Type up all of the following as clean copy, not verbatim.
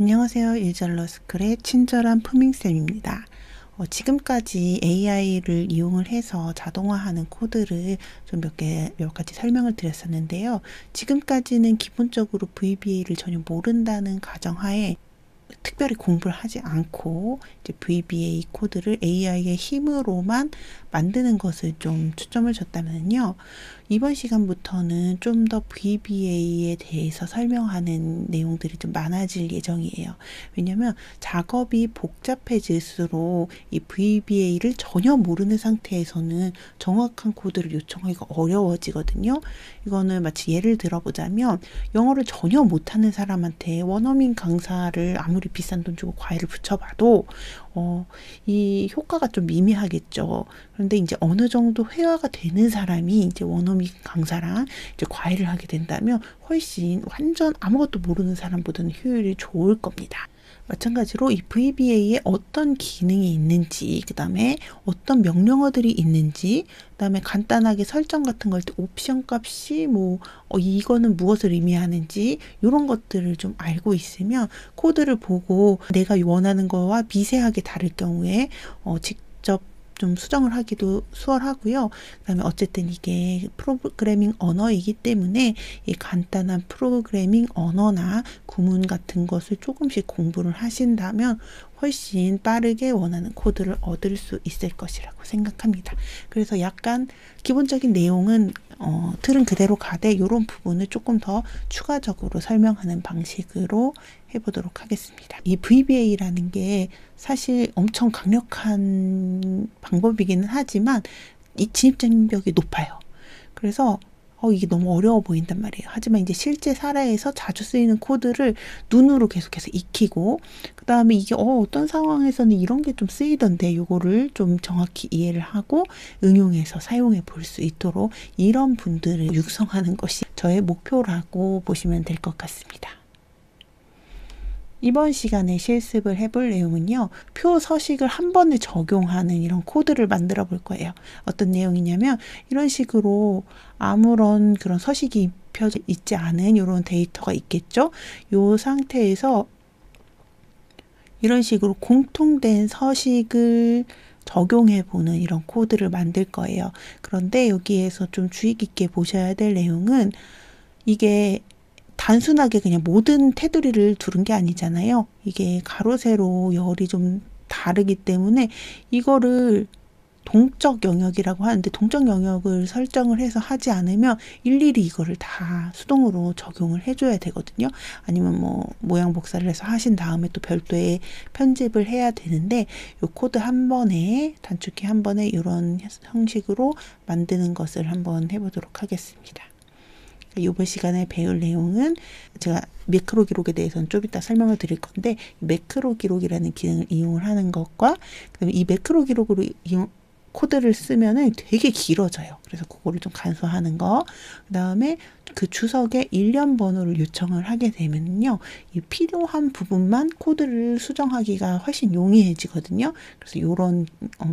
안녕하세요. 일잘러스쿨의 친절한 푸밍쌤입니다. 지금까지 AI를 이용을 해서 자동화하는 코드를 좀 몇 가지 설명을 드렸었는데요. 지금까지는 기본적으로 VBA를 전혀 모른다는 가정하에 특별히 공부를 하지 않고 이제 VBA 코드를 AI의 힘으로만 만드는 것을 좀 초점을 줬다면요. 이번 시간부터는 좀 더 VBA에 대해서 설명하는 내용들이 좀 많아질 예정이에요. 왜냐하면 작업이 복잡해질수록 이 VBA를 전혀 모르는 상태에서는 정확한 코드를 요청하기가 어려워지거든요. 이거는 마치 예를 들어보자면 영어를 전혀 못하는 사람한테 원어민 강사를 아무리 비싼 돈 주고 과외를 붙여봐도 이 효과가 좀 미미하겠죠. 그런데 이제 어느 정도 회화가 되는 사람이 이제 원어민 강사랑 이제 과외를 하게 된다면 훨씬 완전 아무것도 모르는 사람보다는 효율이 좋을 겁니다. 마찬가지로 이 VBA에 어떤 기능이 있는지, 그 다음에 어떤 명령어들이 있는지, 그 다음에 간단하게 설정 같은 걸 때 옵션 값이 이거는 무엇을 의미하는지 이런 것들을 좀 알고 있으면 코드를 보고 내가 원하는 거와 미세하게 다를 경우에 직접 좀 수정을 하기도 수월하고요. 그 다음에 어쨌든 이게 프로그래밍 언어이기 때문에 이 간단한 프로그래밍 언어나 구문 같은 것을 조금씩 공부를 하신다면 훨씬 빠르게 원하는 코드를 얻을 수 있을 것이라고 생각합니다. 그래서 약간 기본적인 내용은 틀은 그대로 가되 이런 부분을 조금 더 추가적으로 설명하는 방식으로 해보도록 하겠습니다. 이 VBA라는 게 사실 엄청 강력한 방법이기는 하지만 이 진입장벽이 높아요. 그래서 이게 너무 어려워 보인단 말이에요. 하지만 이제 실제 사례에서 자주 쓰이는 코드를 눈으로 계속해서 익히고 그 다음에 이게 어떤 상황에서는 이런 게 좀 쓰이던데 요거를 좀 정확히 이해를 하고 응용해서 사용해 볼 수 있도록 이런 분들을 육성하는 것이 저의 목표라고 보시면 될 것 같습니다. 이번 시간에 실습을 해볼 내용은요. 표 서식을 한 번에 적용하는 이런 코드를 만들어 볼 거예요. 어떤 내용이냐면 이런 식으로 아무런 그런 서식이 입혀져 있지 않은 이런 데이터가 있겠죠. 이 상태에서 이런 식으로 공통된 서식을 적용해 보는 이런 코드를 만들 거예요. 그런데 여기에서 좀 주의 깊게 보셔야 될 내용은 이게 단순하게 그냥 모든 테두리를 두른 게 아니잖아요. 이게 가로, 세로, 열이 좀 다르기 때문에 이거를 동적 영역이라고 하는데 동적 영역을 설정을 해서 하지 않으면 일일이 이거를 다 수동으로 적용을 해줘야 되거든요. 아니면 모양 복사를 해서 하신 다음에 또 별도의 편집을 해야 되는데 이 코드 한 번에 단축키 한 번에 이런 형식으로 만드는 것을 한번 해보도록 하겠습니다. 이번 시간에 배울 내용은 제가 매크로 기록에 대해서는 좀 이따 설명을 드릴 건데 매크로 기록이라는 기능을 이용을 하는 것과 그다음에 이 매크로 기록으로 코드를 쓰면은 되게 길어져요. 그래서 그거를 좀 간소화하는 거. 그 다음에 그 주석에 일련 번호를 요청을 하게 되면요. 이 필요한 부분만 코드를 수정하기가 훨씬 용이해지거든요. 그래서 이런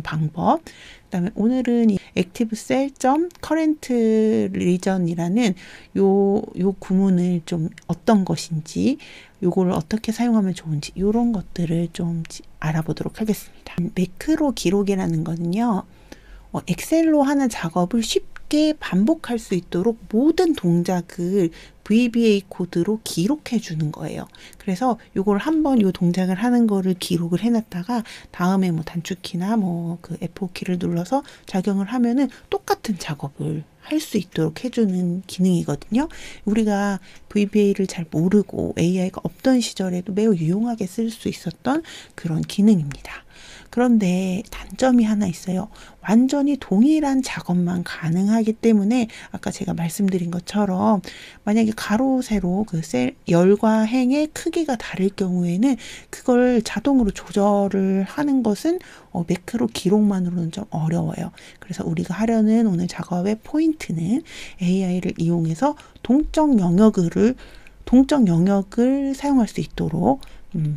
방법. 그 다음에 오늘은 이 activecell.current region이라는 요 구문을 좀 어떤 것인지 요거를 어떻게 사용하면 좋은지 이런 것들을 좀 알아보도록 하겠습니다. 매크로 기록이라는 거는요. 엑셀로 하는 작업을 쉽게 반복할 수 있도록 모든 동작을 VBA 코드로 기록해 주는 거예요. 그래서 요걸 한번 요 동작을 하는 거를 기록을 해놨다가 다음에 단축키나 그 F4키를 눌러서 작용을 하면은 똑같은 작업을 할 수 있도록 해주는 기능이거든요. 우리가 VBA를 잘 모르고 AI가 없던 시절에도 매우 유용하게 쓸 수 있었던 그런 기능입니다. 그런데 단점이 하나 있어요. 완전히 동일한 작업만 가능하기 때문에 아까 제가 말씀드린 것처럼 만약에 가로, 세로 그 셀 열과 행의 크기가 다를 경우에는 그걸 자동으로 조절을 하는 것은 매크로 기록만으로는 좀 어려워요. 그래서 우리가 하려는 오늘 작업의 포인트는 AI를 이용해서 동적 영역을 사용할 수 있도록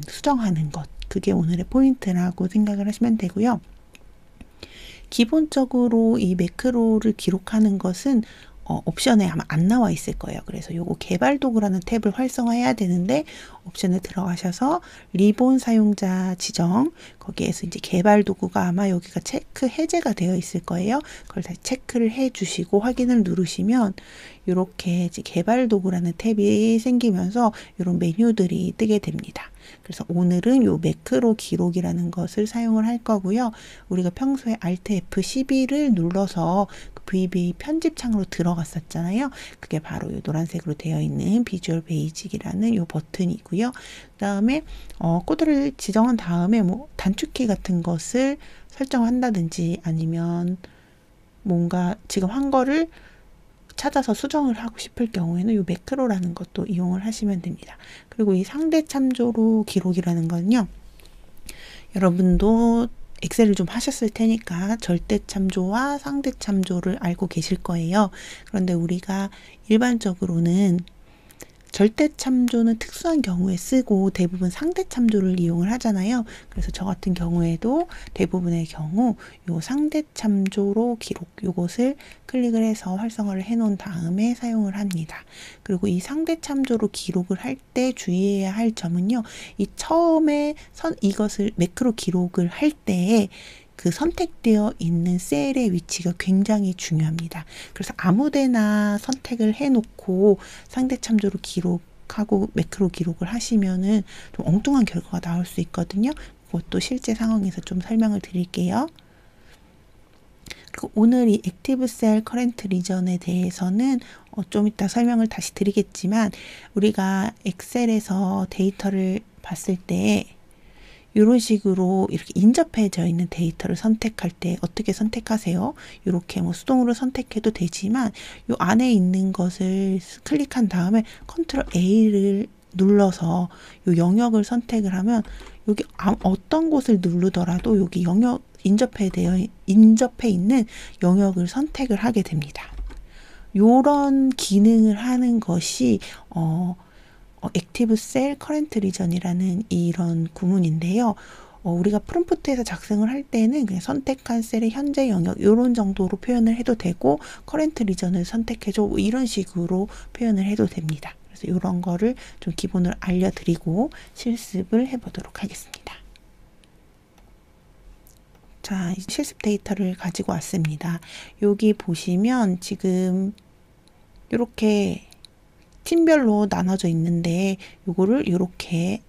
수정하는 것. 그게 오늘의 포인트라고 생각을 하시면 되고요. 기본적으로 이 매크로를 기록하는 것은 옵션에 아마 안 나와 있을 거예요. 그래서 요거 개발 도구라는 탭을 활성화해야 되는데 옵션에 들어가셔서 리본 사용자 지정, 거기에서 이제 개발 도구가 아마 여기가 체크 해제가 되어 있을 거예요. 그걸 다시 체크를 해 주시고 확인을 누르시면 이렇게 이제 개발 도구라는 탭이 생기면서 이런 메뉴들이 뜨게 됩니다. 그래서 오늘은 요 매크로 기록이라는 것을 사용을 할 거고요. 우리가 평소에 Alt F12를 눌러서 그 VB 편집창으로 들어갔었잖아요. 그게 바로 요 노란색으로 되어 있는 비주얼 베이직이라는 요 버튼이고요. 그다음에 코드를 지정한 다음에 뭐 단축키 같은 것을 설정한다든지 아니면 뭔가 지금 한 거를 찾아서 수정을 하고 싶을 경우에는 이 매크로라는 것도 이용을 하시면 됩니다. 그리고 이 상대 참조로 기록이라는 건요. 여러분도 엑셀을 좀 하셨을 테니까 절대 참조와 상대 참조를 알고 계실 거예요. 그런데 우리가 일반적으로는 절대 참조는 특수한 경우에 쓰고 대부분 상대 참조를 이용을 하잖아요. 그래서 저 같은 경우에도 대부분의 경우 요 상대 참조로 기록 요것을 클릭을 해서 활성화를 해 놓은 다음에 사용을 합니다. 그리고 이 상대 참조로 기록을 할 때 주의해야 할 점은요. 이 처음에 이것을 매크로 기록을 할 때 그 선택되어 있는 셀의 위치가 굉장히 중요합니다. 그래서 아무데나 선택을 해놓고 상대 참조로 기록하고 매크로 기록을 하시면은 좀 엉뚱한 결과가 나올 수 있거든요. 그것도 실제 상황에서 좀 설명을 드릴게요. 그리고 오늘 이 액티브 셀 커런트 리전에 대해서는 좀 이따 설명을 다시 드리겠지만 우리가 엑셀에서 데이터를 봤을 때 이런 식으로 이렇게 인접해져 있는 데이터를 선택할 때 어떻게 선택하세요? 이렇게 뭐 수동으로 선택해도 되지만 이 안에 있는 것을 클릭한 다음에 컨트롤 A를 눌러서 이 영역을 선택을 하면 여기 어떤 곳을 누르더라도 여기 영역 인접해 있는 영역을 선택을 하게 됩니다. 이런 기능을 하는 것이 액티브 셀 커런트 리전이라는 이런 구문인데요. 우리가 프롬프트에서 작성을 할 때는 그냥 선택한 셀의 현재 영역 이런 정도로 표현을 해도 되고 커런트 리전을 선택해줘 이런 식으로 표현을 해도 됩니다. 그래서 이런 거를 좀 기본으로 알려드리고 실습을 해보도록 하겠습니다. 자, 실습 데이터를 가지고 왔습니다. 여기 보시면 지금 이렇게 팀별로 나눠져 있는데 요거를 이렇게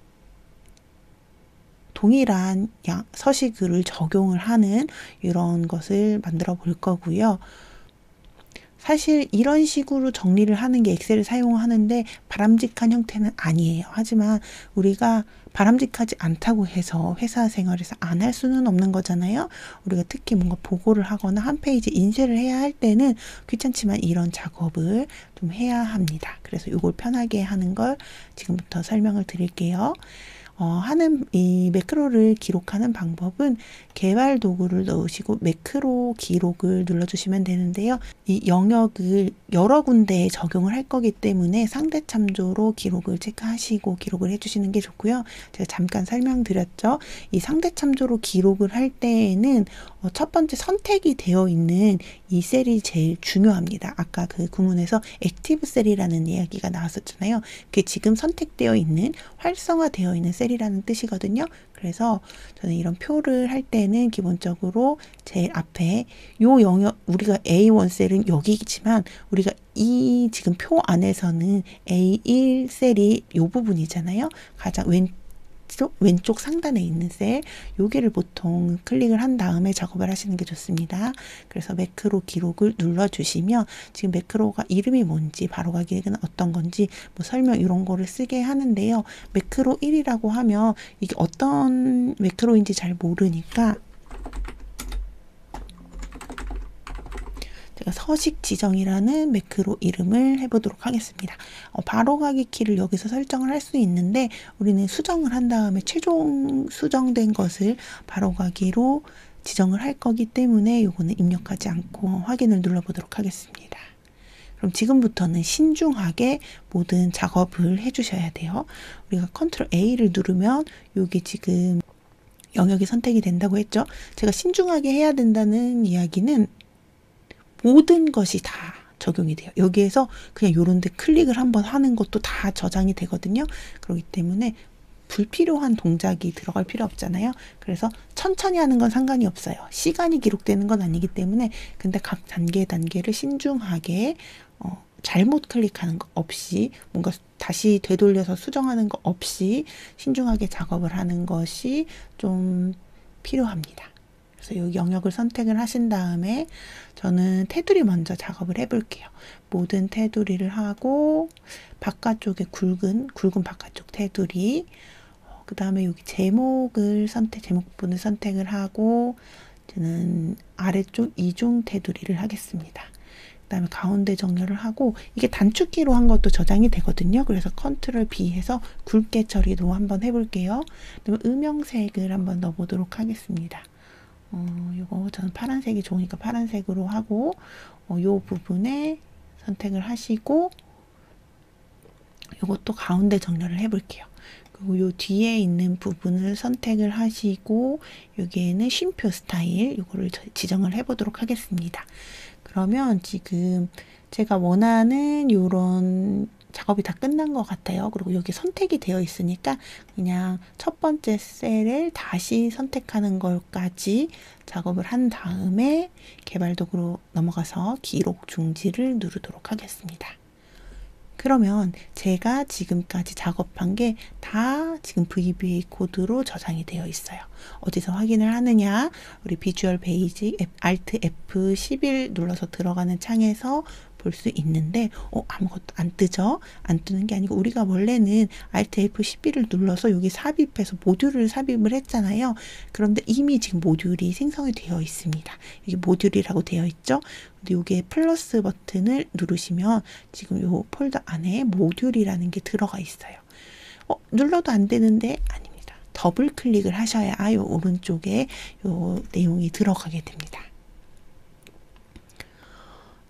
동일한 서식을 적용을 하는 이런 것을 만들어 볼 거고요. 사실 이런 식으로 정리를 하는 게 엑셀을 사용하는데 바람직한 형태는 아니에요. 하지만 우리가 바람직하지 않다고 해서 회사 생활에서 안 할 수는 없는 거잖아요. 우리가 특히 뭔가 보고를 하거나 한 페이지 인쇄를 해야 할 때는 귀찮지만 이런 작업을 좀 해야 합니다. 그래서 이걸 편하게 하는 걸 지금부터 설명을 드릴게요. 하는 이 매크로를 기록하는 방법은 개발 도구를 넣으시고 매크로 기록을 눌러주시면 되는데요. 이 영역을 여러 군데에 적용을 할 거기 때문에 상대 참조로 기록을 체크하시고 기록을 해주시는 게 좋고요. 제가 잠깐 설명드렸죠. 이 상대 참조로 기록을 할 때에는 첫 번째 선택이 되어 있는 이 셀이 제일 중요합니다. 아까 그 구문에서 액티브 셀이라는 이야기가 나왔었잖아요. 그게 지금 선택되어 있는 활성화되어 있는 셀이라는 뜻이거든요. 그래서 저는 이런 표를 할 때는 기본적으로 제일 앞에 요 영역 우리가 A1 셀은 여기지만 우리가 이 지금 표 안에서는 A1 셀이 요 부분이잖아요. 가장 왼쪽 상단에 있는 셀 여기를 보통 클릭을 한 다음에 작업을 하시는 게 좋습니다. 그래서 매크로 기록을 눌러주시면 지금 매크로가 이름이 뭔지 바로가기는 어떤 건지 뭐 설명 이런 거를 쓰게 하는데요. 매크로 1이라고 하면 이게 어떤 매크로인지 잘 모르니까 제가 서식 지정이라는 매크로 이름을 해보도록 하겠습니다. 바로가기 키를 여기서 설정을 할 수 있는데 우리는 수정을 한 다음에 최종 수정된 것을 바로가기로 지정을 할 거기 때문에 이거는 입력하지 않고 확인을 눌러보도록 하겠습니다. 그럼 지금부터는 신중하게 모든 작업을 해주셔야 돼요. 우리가 컨트롤 A를 누르면 여기 지금 영역이 선택이 된다고 했죠. 제가 신중하게 해야 된다는 이야기는 모든 것이 다 적용이 돼요. 여기에서 그냥 요런 데 클릭을 한번 하는 것도 다 저장이 되거든요. 그렇기 때문에 불필요한 동작이 들어갈 필요 없잖아요. 그래서 천천히 하는 건 상관이 없어요. 시간이 기록되는 건 아니기 때문에. 근데 각 단계를 신중하게 잘못 클릭하는 거 없이, 뭔가 다시 되돌려서 수정하는 거 없이 신중하게 작업을 하는 것이 좀 필요합니다. 그래서 이 영역을 선택을 하신 다음에 저는 테두리 먼저 작업을 해볼게요. 모든 테두리를 하고 바깥쪽에 굵은 바깥쪽 테두리, 그 다음에 여기 제목 부분을 선택을 하고 저는 아래쪽 이중 테두리를 하겠습니다. 그 다음에 가운데 정렬을 하고, 이게 단축키로 한 것도 저장이 되거든요. 그래서 컨트롤 B 해서 굵게 처리도 한번 해볼게요. 그다음에 음영색을 한번 넣어보도록 하겠습니다. 이거 저는 파란색이 좋으니까 파란색으로 하고, 요 부분에 선택을 하시고, 이것도 가운데 정렬을 해볼게요. 그리고 요 뒤에 있는 부분을 선택을 하시고, 여기에는 쉼표 스타일, 요거를 지정을 해보도록 하겠습니다. 그러면 지금 제가 원하는 요런 작업이 다 끝난 것 같아요. 그리고 여기 선택이 되어 있으니까 그냥 첫 번째 셀을 다시 선택하는 것까지 작업을 한 다음에 개발 도구로 넘어가서 기록 중지를 누르도록 하겠습니다. 그러면 제가 지금까지 작업한 게 다 지금 VBA 코드로 저장이 되어 있어요. 어디서 확인을 하느냐? 우리 비주얼 베이직 Alt F11 눌러서 들어가는 창에서 볼 수 있는데 아무것도 안 뜨죠? 안 뜨는 게 아니고 우리가 원래는 Alt F11을 눌러서 여기 삽입해서 모듈을 삽입을 했잖아요. 그런데 이미 지금 모듈이 생성이 되어 있습니다. 여기 모듈이라고 되어 있죠? 근데 여기에 플러스 버튼을 누르시면 지금 요 폴더 안에 모듈이라는 게 들어가 있어요. 눌러도 안 되는데 아닙니다. 더블 클릭을 하셔야 요 오른쪽에 요 내용이 들어가게 됩니다.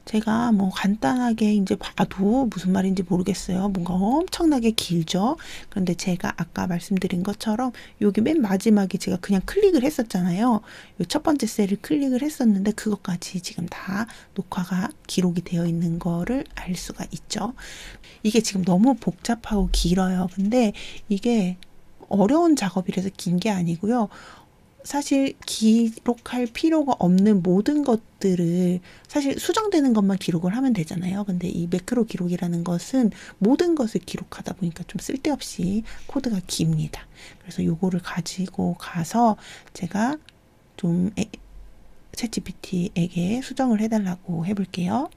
제가 뭐 간단하게 이제 봐도 무슨 말인지 모르겠어요. 뭔가 엄청나게 길죠. 그런데 제가 아까 말씀드린 것처럼 여기 맨 마지막에 제가 그냥 클릭을 했었잖아요. 요 첫 번째 셀을 클릭을 했었는데 그것까지 지금 다 녹화가 기록이 되어 있는 거를 알 수가 있죠. 이게 지금 너무 복잡하고 길어요. 근데 이게 어려운 작업이라서 긴 게 아니고요. 사실 기록할 필요가 없는 모든 것들을 사실 수정되는 것만 기록을 하면 되잖아요. 근데 이 매크로 기록이라는 것은 모든 것을 기록하다 보니까 좀 쓸데없이 코드가 깁니다. 그래서 요거를 가지고 가서 제가 좀 챗GPT에게 수정을 해달라고 해볼게요.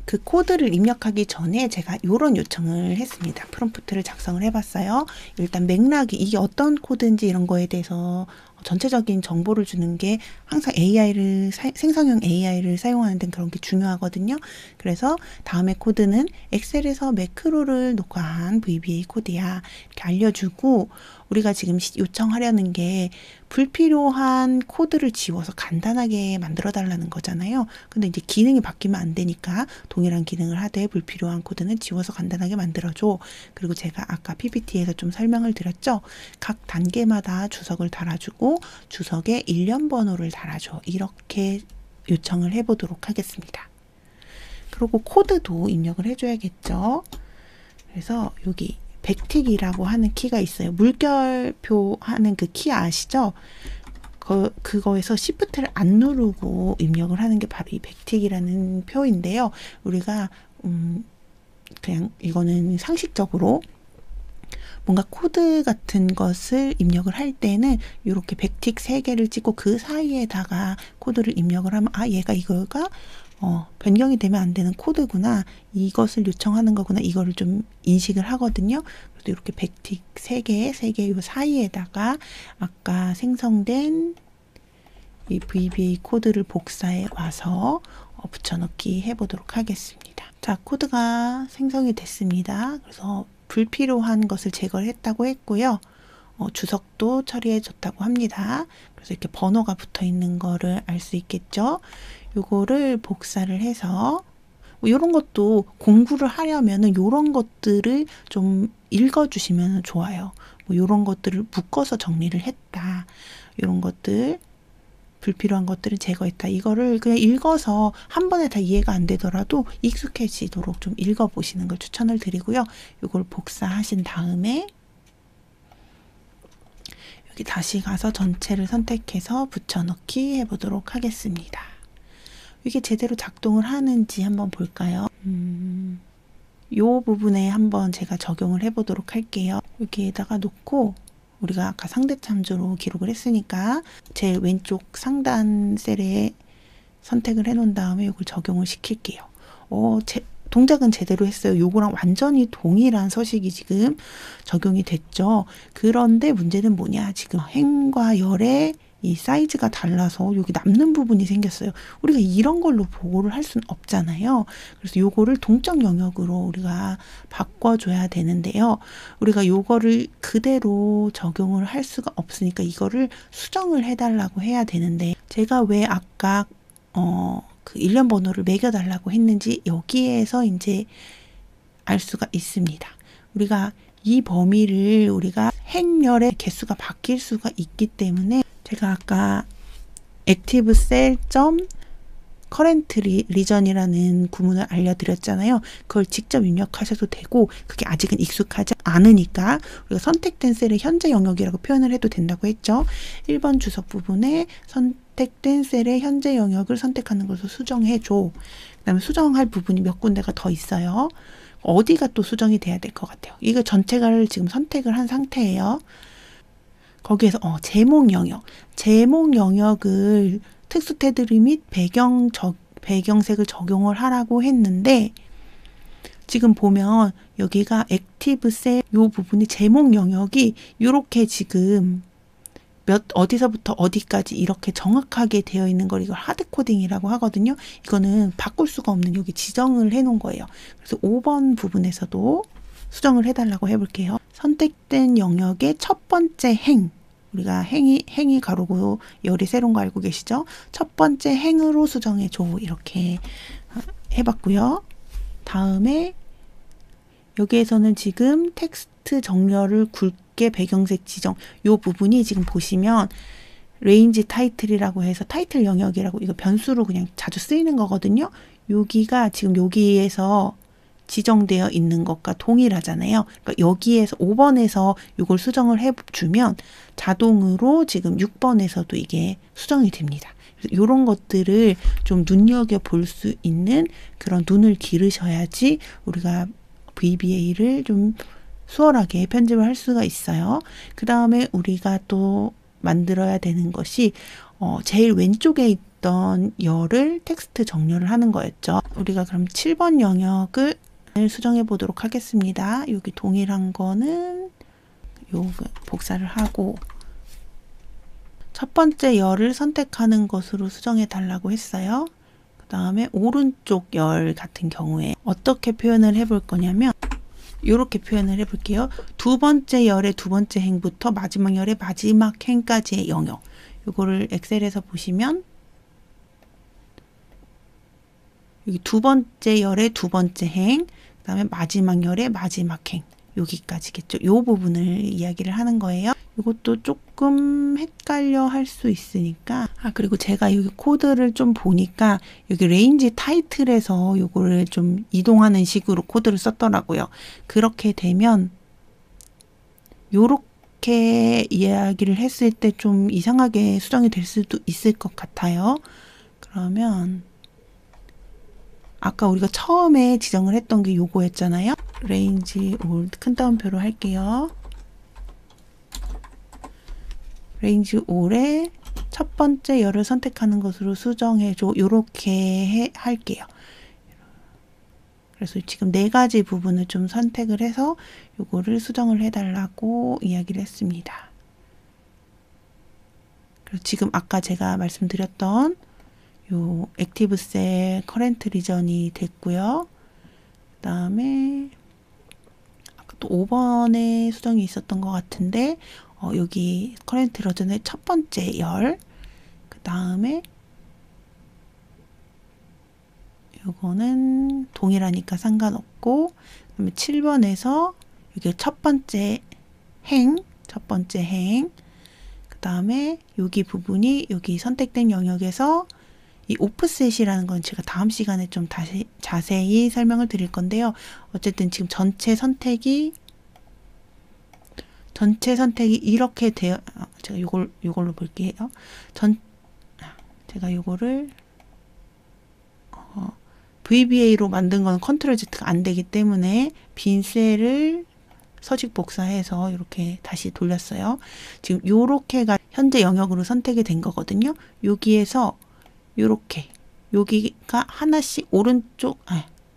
그 코드를 입력하기 전에 제가 이런 요청을 했습니다. 프롬프트를 작성을 해봤어요. 일단 맥락이 이게 어떤 코드인지 이런 거에 대해서 전체적인 정보를 주는 게 항상 생성형 AI를 사용하는 데는 그런 게 중요하거든요. 그래서 다음에 코드는 엑셀에서 매크로를 녹화한 VBA 코드야 이렇게 알려주고, 우리가 지금 요청하려는 게 불필요한 코드를 지워서 간단하게 만들어 달라는 거잖아요. 근데 이제 기능이 바뀌면 안 되니까 동일한 기능을 하되 불필요한 코드는 지워서 간단하게 만들어줘. 그리고 제가 아까 PPT에서 좀 설명을 드렸죠. 각 단계마다 주석을 달아주고 주석에 일련 번호를 달아줘. 이렇게 요청을 해보도록 하겠습니다. 그리고 코드도 입력을 해줘야겠죠. 그래서 여기 백틱이라고 하는 키가 있어요. 물결표 하는 그 키 아시죠? 그거에서 Shift를 안 누르고 입력을 하는 게 바로 이 백틱이라는 표인데요. 우리가 그냥 이거는 상식적으로 뭔가 코드 같은 것을 입력을 할 때는 이렇게 백틱 3개를 찍고 그 사이에다가 코드를 입력을 하면 얘가 이거가 변경이 되면 안 되는 코드구나, 이것을 요청하는 거구나, 이거를 좀 인식을 하거든요. 그래서 이렇게 백틱 3개 요 사이에다가 아까 생성된 이 VBA 코드를 복사해 와서 붙여넣기 해보도록 하겠습니다. 자, 코드가 생성이 됐습니다. 그래서 불필요한 것을 제거를 했다고 했고요. 주석도 처리해 줬다고 합니다. 그래서 이렇게 번호가 붙어 있는 거를 알 수 있겠죠. 요거를 복사를 해서 이런 것도 공부를 하려면은 이런 것들을 좀 읽어주시면 좋아요. 뭐 이런 것들을 묶어서 정리를 했다. 이런 것들 불필요한 것들은 제거했다. 이거를 그냥 읽어서 한 번에 다 이해가 안 되더라도 익숙해지도록 좀 읽어보시는 걸 추천을 드리고요. 이걸 복사하신 다음에 여기 다시 가서 전체를 선택해서 붙여넣기 해보도록 하겠습니다. 이게 제대로 작동을 하는지 한번 볼까요? 이 부분에 한번 제가 적용을 해보도록 할게요. 여기에다가 놓고 우리가 아까 상대 참조로 기록을 했으니까 제일 왼쪽 상단 셀에 선택을 해 놓은 다음에 이걸 적용을 시킬게요. 동작은 제대로 했어요. 요거랑 완전히 동일한 서식이 지금 적용이 됐죠. 그런데 문제는 뭐냐? 지금 행과 열의 이 사이즈가 달라서 여기 남는 부분이 생겼어요. 우리가 이런 걸로 보고를 할 수는 없잖아요. 그래서 요거를 동적 영역으로 우리가 바꿔줘야 되는데요. 우리가 요거를 그대로 적용을 할 수가 없으니까 이거를 수정을 해달라고 해야 되는데 제가 왜 아까 그 일련 번호를 매겨달라고 했는지 여기에서 이제 알 수가 있습니다. 우리가 이 범위를 우리가 행렬의 개수가 바뀔 수가 있기 때문에 제가 아까 active cell current region이라는 구문을 알려드렸잖아요. 그걸 직접 입력하셔도 되고 그게 아직은 익숙하지 않으니까 우리가 선택된 셀의 현재 영역이라고 표현을 해도 된다고 했죠. 1번 주석 부분에 선택된 셀의 현재 영역을 선택하는 것을 수정해줘. 그 다음에 수정할 부분이 몇 군데가 더 있어요. 어디가 또 수정이 돼야 될 것 같아요. 이거 전체를 지금 선택을 한 상태예요. 거기에서 제목 영역을 특수 테두리 및 배경색을 적용을 하라고 했는데 지금 보면 여기가 액티브 셀 요 부분이 제목 영역이 이렇게 지금 어디서부터 어디까지 이렇게 정확하게 되어 있는 걸 이걸 하드 코딩이라고 하거든요. 이거는 바꿀 수가 없는 여기 지정을 해 놓은 거예요. 그래서 5번 부분에서도 수정을 해달라고 해볼게요. 선택된 영역의 첫 번째 행, 우리가 행이 가로고 열이 세로인 거 알고 계시죠? 첫 번째 행으로 수정해줘. 이렇게 해봤고요. 다음에 여기에서는 지금 텍스트 정렬을 굵게 배경색 지정 이 부분이 지금 보시면 레인지 타이틀이라고 해서 타이틀 영역이라고 이거 변수로 그냥 자주 쓰이는 거거든요. 여기가 지금 여기에서 지정되어 있는 것과 동일하잖아요. 그러니까 여기에서 5번에서 이걸 수정을 해주면 자동으로 지금 6번에서도 이게 수정이 됩니다. 그래서 이런 것들을 좀 눈여겨볼 수 있는 그런 눈을 기르셔야지 우리가 VBA를 좀 수월하게 편집을 할 수가 있어요. 그 다음에 우리가 또 만들어야 되는 것이 제일 왼쪽에 있던 열을 텍스트 정렬을 하는 거였죠. 우리가 그럼 7번 영역을 수정해 보도록 하겠습니다. 여기 동일한 거는 요 복사를 하고 첫 번째 열을 선택하는 것으로 수정해 달라고 했어요. 그 다음에 오른쪽 열 같은 경우에 어떻게 표현을 해볼 거냐면 이렇게 표현을 해볼게요. 두 번째 열의 두 번째 행부터 마지막 열의 마지막 행까지의 영역. 이거를 엑셀에서 보시면 여기 두 번째 열의 두 번째 행, 그 다음에 마지막 열의 마지막 행, 여기까지겠죠. 이 부분을 이야기를 하는 거예요. 이것도 조금 헷갈려 할 수 있으니까 그리고 제가 여기 코드를 좀 보니까 여기 레인지 타이틀에서 요거를 좀 이동하는 식으로 코드를 썼더라고요. 그렇게 되면 요렇게 이야기를 했을 때 좀 이상하게 수정이 될 수도 있을 것 같아요. 그러면 아까 우리가 처음에 지정을 했던 게 요거였잖아요. 레인지 올 큰 따옴표로 할게요. 레인지 올의 첫 번째 열을 선택하는 것으로 수정해줘. 요렇게 할게요. 그래서 지금 4가지 부분을 좀 선택을 해서 요거를 수정을 해달라고 이야기를 했습니다. 그래서 지금 아까 제가 말씀드렸던 요 액티브 셀 커렌트 리전이 됐고요. 그 다음에 아까 또 5번에 수정이 있었던 것 같은데 여기 커렌트 리전의 첫 번째 열, 그 다음에 요거는 동일하니까 상관없고, 그 다음에 7번에서 여기 첫 번째 행, 그 그 다음에 여기 부분이 여기 선택된 영역에서 이 오프셋이라는 건 제가 다음 시간에 좀 다시 자세히 설명을 드릴 건데요. 어쨌든 지금 전체 선택이 이렇게 되어, 제가 요걸로 볼게요. 제가 요거를 VBA로 만든 건 컨트롤 Z가 안 되기 때문에 빈 셀을 서식 복사해서 이렇게 다시 돌렸어요. 지금 요렇게가 현재 영역으로 선택이 된 거거든요. 여기에서 요렇게 여기가 하나씩 오른쪽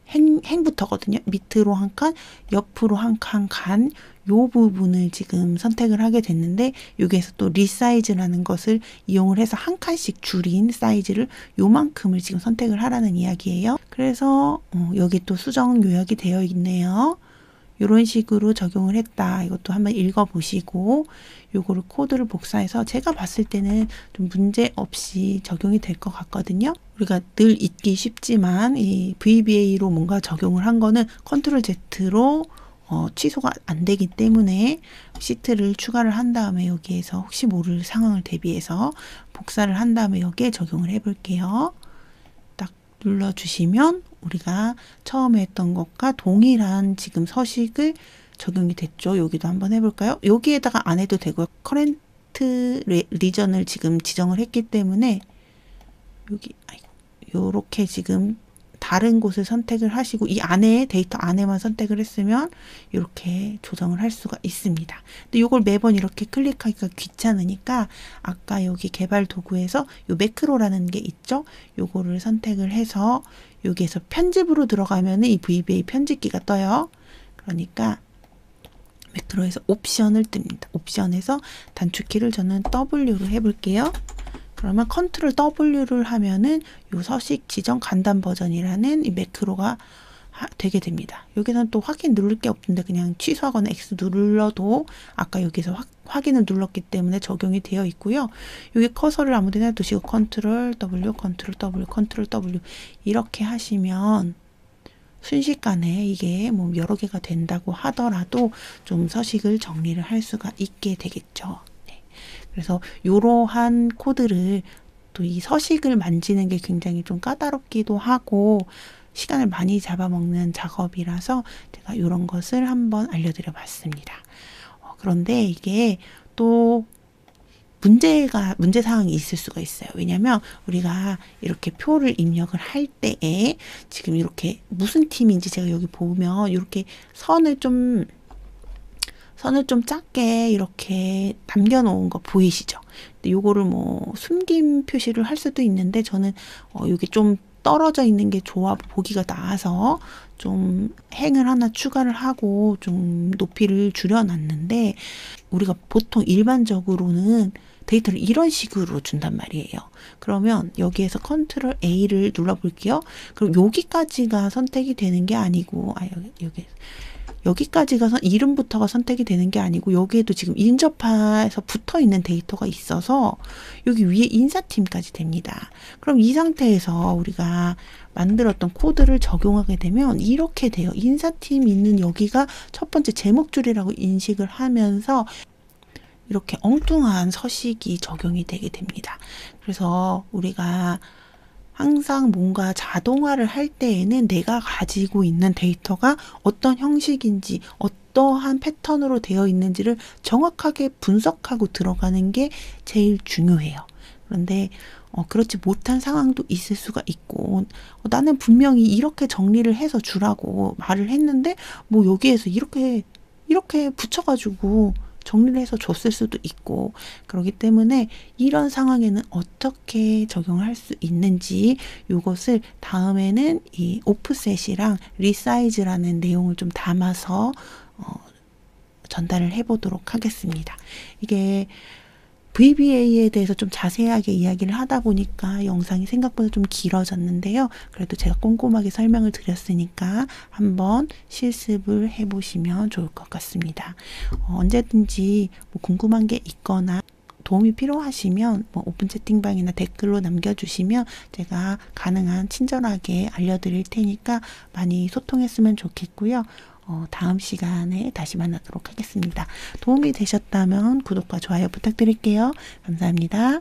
행부터거든요. 밑으로 한 칸, 옆으로 한 칸, 요 부분을 지금 선택을 하게 됐는데 여기에서 또 리사이즈라는 것을 이용을 해서 한 칸씩 줄인 사이즈를 요만큼을 지금 선택을 하라는 이야기예요. 그래서 여기 또 수정 요약이 되어 있네요. 이런 식으로 적용을 했다. 이것도 한번 읽어보시고 요거를 코드를 복사해서 제가 봤을 때는 좀 문제 없이 적용이 될 것 같거든요. 우리가 늘 잊기 쉽지만 이 VBA로 뭔가 적용을 한 거는 컨트롤 Z로 취소가 안 되기 때문에 시트를 추가를 한 다음에 여기에서 혹시 모를 상황을 대비해서 복사를 한 다음에 여기에 적용을 해 볼게요. 딱 눌러주시면 우리가 처음에 했던 것과 동일한 지금 서식을 적용이 됐죠. 여기도 한번 해볼까요? 여기에다가 안 해도 되고요. 커렌트 리전을 지금 지정을 했기 때문에 여기 요렇게 지금 다른 곳을 선택을 하시고 이 안에 데이터 안에만 선택을 했으면 이렇게 조정을 할 수가 있습니다. 근데 이걸 매번 이렇게 클릭하기가 귀찮으니까 아까 여기 개발 도구에서 요 매크로라는 게 있죠. 요거를 선택을 해서 여기에서 편집으로 들어가면 이 VBA 편집기가 떠요. 그러니까 매크로에서 옵션을 뜹니다. 옵션에서 단축키를 저는 W로 해볼게요. 그러면 컨트롤 W를 하면은 요 서식 지정 간단 버전이라는 이 매크로가 되게 됩니다. 여기서는 또 확인 누를 게 없는데 그냥 취소하거나 X 눌러도 아까 여기서 확인을 눌렀기 때문에 적용이 되어 있고요. 여기 커서를 아무 데나 두시고 컨트롤 W, 컨트롤 W, 컨트롤 W 이렇게 하시면 순식간에 이게 뭐 여러 개가 된다고 하더라도 좀 서식을 정리를 할 수가 있게 되겠죠. 그래서 이러한 코드를 또 이 서식을 만지는 게 굉장히 좀 까다롭기도 하고 시간을 많이 잡아먹는 작업이라서 제가 이런 것을 한번 알려드려 봤습니다. 그런데 이게 또 문제 사항이 있을 수가 있어요. 왜냐면 우리가 이렇게 표를 입력을 할 때에 지금 이렇게 무슨 팀인지 제가 여기 보면 이렇게 선을 좀 작게 이렇게 남겨놓은 거 보이시죠? 근데 요거를 뭐 숨김 표시를 할 수도 있는데 저는 여기 좀 떨어져 있는 게 좋아 보기가 나아서 좀 행을 하나 추가를 하고 좀 높이를 줄여놨는데 우리가 보통 일반적으로는 데이터를 이런 식으로 준단 말이에요. 그러면 여기에서 컨트롤 A를 눌러볼게요. 그럼 여기까지가 선택이 되는 게 아니고 여기까지가 이름부터가 선택이 되는 게 아니고 여기에도 지금 인접해서 붙어 있는 데이터가 있어서 여기 위에 인사팀까지 됩니다. 그럼 이 상태에서 우리가 만들었던 코드를 적용하게 되면 이렇게 돼요. 인사팀 있는 여기가 첫 번째 제목줄이라고 인식을 하면서 이렇게 엉뚱한 서식이 적용이 되게 됩니다. 그래서 우리가 항상 뭔가 자동화를 할 때에는 내가 가지고 있는 데이터가 어떤 형식인지 어떠한 패턴으로 되어 있는지를 정확하게 분석하고 들어가는 게 제일 중요해요. 그런데 그렇지 못한 상황도 있을 수가 있고 나는 분명히 이렇게 정리를 해서 주라고 말을 했는데 뭐 여기에서 이렇게 붙여가지고 정리를 해서 줬을 수도 있고 그렇기 때문에 이런 상황에는 어떻게 적용할 수 있는지 이것을 다음에는 이 오프셋이랑 리사이즈라는 내용을 좀 담아서 전달을 해보도록 하겠습니다. 이게 VBA에 대해서 좀 자세하게 이야기를 하다 보니까 영상이 생각보다 좀 길어졌는데요. 그래도 제가 꼼꼼하게 설명을 드렸으니까 한번 실습을 해보시면 좋을 것 같습니다. 언제든지 뭐 궁금한 게 있거나 도움이 필요하시면 뭐 오픈 채팅방이나 댓글로 남겨주시면 제가 가능한 친절하게 알려드릴 테니까 많이 소통했으면 좋겠고요. 다음 시간에 다시 만나도록 하겠습니다. 도움이 되셨다면 구독과 좋아요 부탁드릴게요. 감사합니다.